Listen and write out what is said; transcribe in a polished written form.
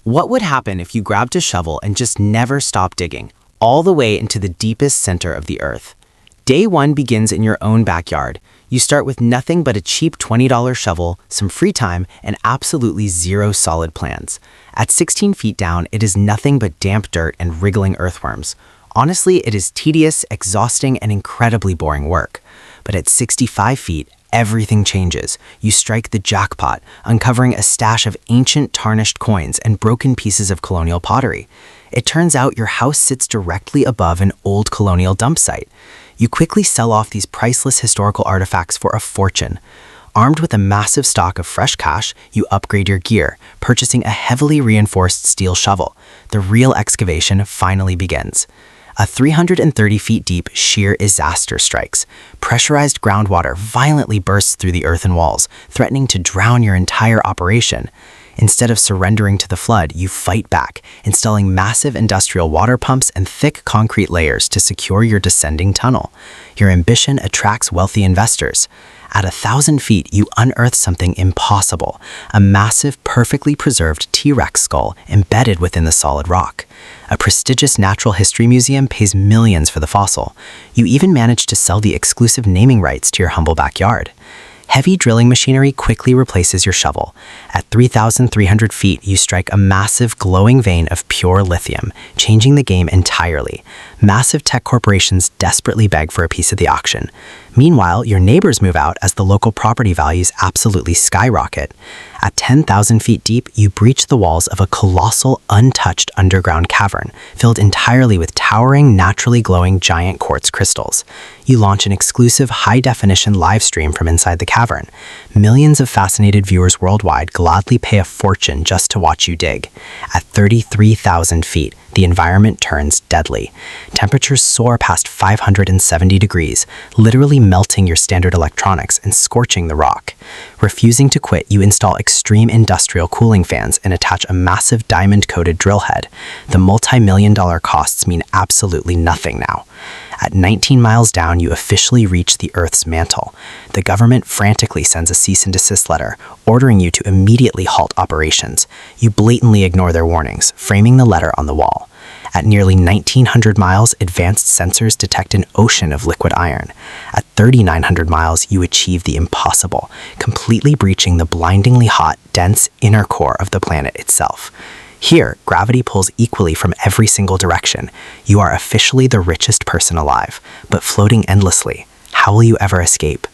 What would happen if you grabbed a shovel and just never stopped digging, all the way into the deepest center of the earth? Day one begins in your own backyard. You start with nothing but a cheap $20 shovel, some free time, and absolutely zero solid plans. At 16 feet down, it is nothing but damp dirt and wriggling earthworms. Honestly, it is tedious, exhausting, and incredibly boring work. But at 65 feet, everything changes. You strike the jackpot, uncovering a stash of ancient tarnished coins and broken pieces of colonial pottery. It turns out your house sits directly above an old colonial dump site. You quickly sell off these priceless historical artifacts for a fortune. Armed with a massive stock of fresh cash, you upgrade your gear, purchasing a heavily reinforced steel shovel. The real excavation finally begins. A 330 feet deep sheer disaster strikes. Pressurized groundwater violently bursts through the earthen walls, threatening to drown your entire operation. Instead of surrendering to the flood, you fight back, installing massive industrial water pumps and thick concrete layers to secure your descending tunnel. Your ambition attracts wealthy investors. At 1,000 feet, you unearth something impossible, a massive, perfectly preserved T-Rex skull embedded within the solid rock. A prestigious natural history museum pays millions for the fossil. You even manage to sell the exclusive naming rights to your humble backyard. Heavy drilling machinery quickly replaces your shovel. At 3,300 feet, you strike a massive glowing vein of pure lithium, changing the game entirely. Massive tech corporations desperately beg for a piece of the auction. Meanwhile, your neighbors move out as the local property values absolutely skyrocket. At 10,000 feet deep, you breach the walls of a colossal, untouched underground cavern, filled entirely with towering, naturally glowing giant quartz crystals. You launch an exclusive high-definition live stream from inside the cavern. Millions of fascinated viewers worldwide gladly pay a fortune just to watch you dig. At 33,000 feet, the environment turns deadly. Temperatures soar past 570 degrees, literally melting your standard electronics and scorching the rock. Refusing to quit, you install extreme industrial cooling fans and attach a massive diamond-coated drill head. The multi-million-dollar costs mean absolutely nothing now. At 19 miles down, you officially reach the Earth's mantle. The government frantically sends a cease and desist letter, ordering you to immediately halt operations. You blatantly ignore their warnings, framing the letter on the wall. At nearly 1,900 miles, advanced sensors detect an ocean of liquid iron. At 3,900 miles, you achieve the impossible, completely breaching the blindingly hot, dense inner core of the planet itself. Here, gravity pulls equally from every single direction. You are officially the richest person alive, but floating endlessly. How will you ever escape?